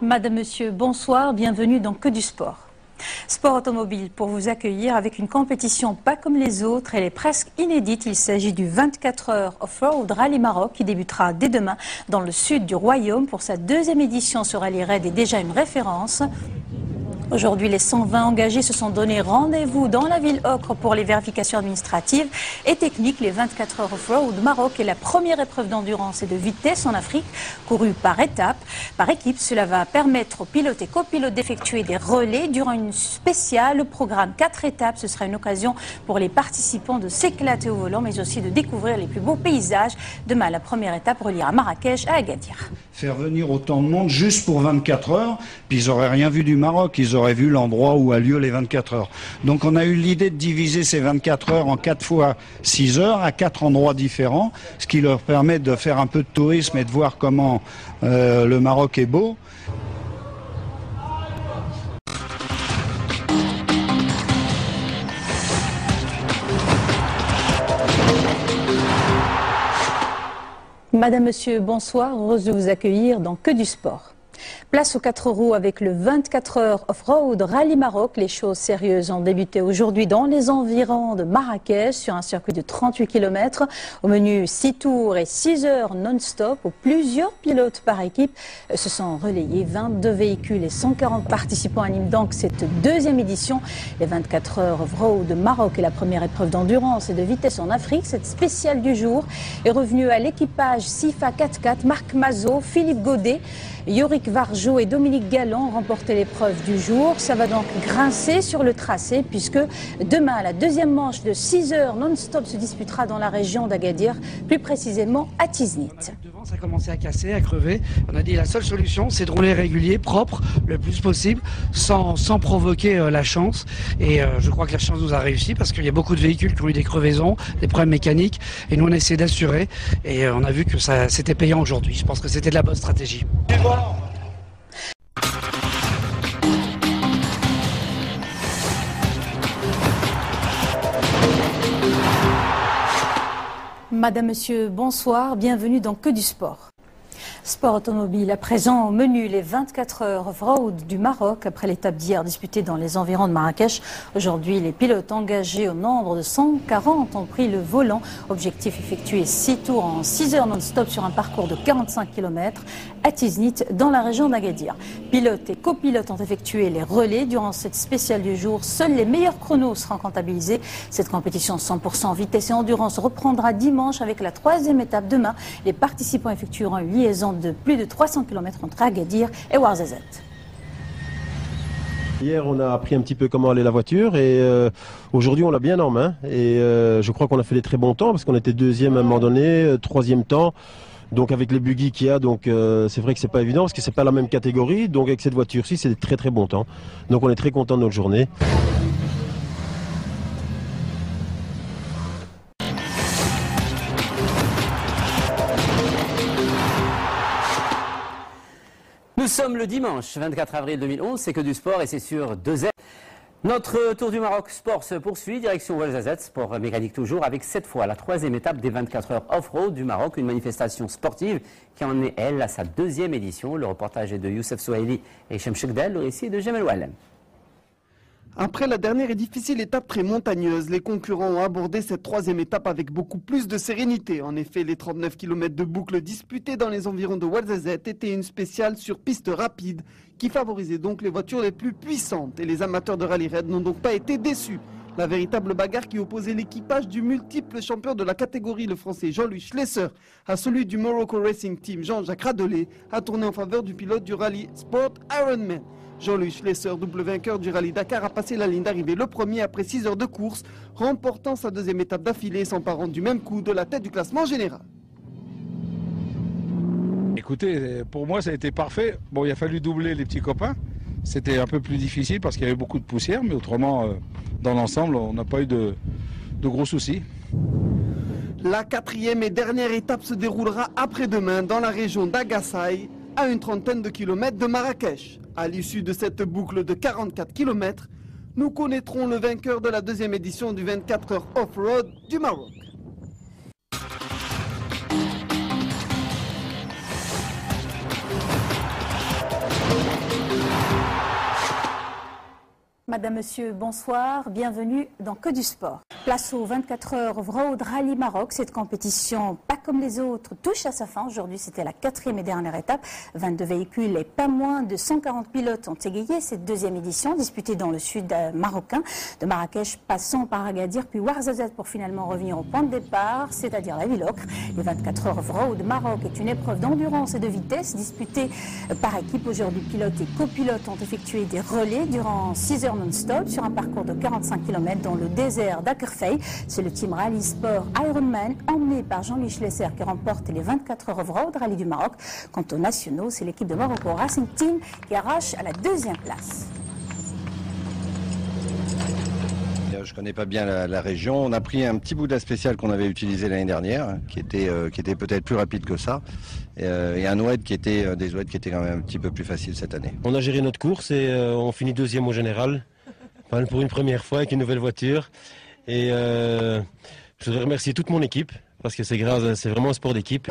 Madame, Monsieur, bonsoir, bienvenue dans Que du sport. Sport automobile pour vous accueillir avec une compétition pas comme les autres, elle est presque inédite. Il s'agit du 24 heures Off-Road Rallye Maroc qui débutera dès demain dans le sud du Royaume. Pour sa deuxième édition, ce rallye raid est déjà une référence. Aujourd'hui, les 120 engagés se sont donné rendez-vous dans la ville Ocre pour les vérifications administratives et techniques. Les 24 heures Off-Road Maroc est la première épreuve d'endurance et de vitesse en Afrique, courue par étapes, par équipe. Cela va permettre aux pilotes et copilotes d'effectuer des relais durant une spéciale. Programme 4 étapes, ce sera une occasion pour les participants de s'éclater au volant, mais aussi de découvrir les plus beaux paysages. Demain, la première étape reliera Marrakech à Agadir. Faire venir autant de monde juste pour 24 heures, puis ils n'auraient rien vu du Maroc, ils auraient vu l'endroit où a lieu les 24 heures. Donc on a eu l'idée de diviser ces 24 heures en 4 fois 6 heures à 4 endroits différents, ce qui leur permet de faire un peu de tourisme et de voir comment le Maroc est beau. Madame, Monsieur, bonsoir, heureuse de vous accueillir dans Que du sport. Place aux 4 roues avec le 24 heures Off-Road Rallye Maroc. Les choses sérieuses ont débuté aujourd'hui dans les environs de Marrakech sur un circuit de 38 km. Au menu 6 tours et 6 heures non-stop où plusieurs pilotes par équipe se sont relayés. 22 véhicules et 140 participants animent donc cette deuxième édition. Les 24 heures Off-Road Maroc est la première épreuve d'endurance et de vitesse en Afrique. Cette spéciale du jour est revenue à l'équipage Sifa 4x4, Marc Mazot, Philippe Godet, Yorick Varjo et Dominique Galland ont remporté l'épreuve du jour. Ça va donc grincer sur le tracé puisque demain, la deuxième manche de 6 heures non-stop se disputera dans la région d'Agadir, plus précisément à Tiznit. Devant, ça a commencé à casser, à crever. On a dit la seule solution, c'est de rouler régulier, propre, le plus possible, sans provoquer la chance. Et je crois que la chance nous a réussi parce qu'il y a beaucoup de véhicules qui ont eu des crevaisons, des problèmes mécaniques. Et nous, on a essayé d'assurer. Et on a vu que ça c'était payant aujourd'hui. Je pense que c'était de la bonne stratégie. Madame, Monsieur, bonsoir, bienvenue dans Que du sport. Sport automobile, à présent au menu, les 24 heures off-road du Maroc. Après l'étape d'hier disputée dans les environs de Marrakech, aujourd'hui les pilotes engagés au nombre de 140 ont pris le volant. Objectif effectuer 6 tours en 6 heures non-stop sur un parcours de 45 km à Tiznit dans la région d'Agadir. Pilotes et copilotes ont effectué les relais durant cette spéciale du jour. Seuls les meilleurs chronos seront comptabilisés. Cette compétition 100% vitesse et endurance reprendra dimanche avec la 3e étape demain. Les participants effectueront une liaison de plus de 300 km entre Agadir et Ouarzazate. Hier, on a appris un petit peu comment allait la voiture et aujourd'hui, on l'a bien en main. Et je crois qu'on a fait des très bons temps parce qu'on était 2e à un moment donné, 3e temps. Donc avec les buggy qu'il y a, donc c'est vrai que c'est pas évident parce que c'est pas la même catégorie. Donc avec cette voiture-ci, c'est des très très bons temps. Donc on est très content de notre journée. Nous sommes le dimanche 24 avril 2011, c'est Que du sport et c'est sur 2R. Notre tour du Maroc sport se poursuit, direction Ouarzazate, sport mécanique toujours, avec cette fois la 3e étape des 24 heures off-road du Maroc, une manifestation sportive qui en est, elle, à sa 2e édition. Le reportage est de Youssef Souhaili et Hichem Chekdal, le récit est de Jamel Oualem. Après la dernière et difficile étape très montagneuse, les concurrents ont abordé cette 3e étape avec beaucoup plus de sérénité. En effet, les 39 km de boucle disputés dans les environs de Ouarzazate étaient une spéciale sur piste rapide qui favorisait donc les voitures les plus puissantes. Et les amateurs de rallye raid n'ont donc pas été déçus. La véritable bagarre qui opposait l'équipage du multiple champion de la catégorie, le français Jean-Louis Schlesser, à celui du Morocco Racing Team Jean-Jacques Radelet, a tourné en faveur du pilote du rallye Sport Ironman. Jean-Louis Schlesser, double vainqueur du rallye Dakar, a passé la ligne d'arrivée le premier après 6 heures de course, remportant sa 2e étape d'affilée et s'emparant du même coup de la tête du classement général. Écoutez, pour moi ça a été parfait. Bon, il a fallu doubler les petits copains. C'était un peu plus difficile parce qu'il y avait beaucoup de poussière, mais autrement, dans l'ensemble, on n'a pas eu de gros soucis. La 4e et dernière étape se déroulera après-demain dans la région d'Agasaï, à une 30aine de kilomètres de Marrakech. À l'issue de cette boucle de 44 km, Nous connaîtrons le vainqueur de la deuxième édition du 24 heures off-road du Maroc. Madame, Monsieur, bonsoir. Bienvenue dans Que du sport. Place aux 24 heures off-road Rallye Maroc. Cette compétition, pas comme les autres, touche à sa fin. Aujourd'hui, c'était la 4e et dernière étape. 22 véhicules et pas moins de 140 pilotes ont égayé cette deuxième édition, disputée dans le sud marocain, de Marrakech, passant par Agadir, puis Ouarzazate pour finalement revenir au point de départ, c'est-à-dire la ville ocre. Les 24 heures off-road Maroc est une épreuve d'endurance et de vitesse disputée par équipe. Aujourd'hui, pilotes et copilotes ont effectué des relais durant 6 heures non-stop sur un parcours de 45 km dans le désert d'Akerfei. C'est le team Rallye Sport Ironman emmené par Jean-Louis Schlesser qui remporte les 24 heures off-road Rallye du Maroc. Quant aux nationaux, c'est l'équipe de Morocco Racing Team qui arrache à la 2e place. Je ne connais pas bien la région. On a pris un petit bout de la spéciale qu'on avait utilisé l'année dernière, qui était peut-être plus rapide que ça, et un oued qui était des oueds qui étaient quand même un petit peu plus faciles cette année. On a géré notre course et on finit 2e au général, enfin, pour une première fois avec une nouvelle voiture. Et je voudrais remercier toute mon équipe parce que c'est vraiment un sport d'équipe.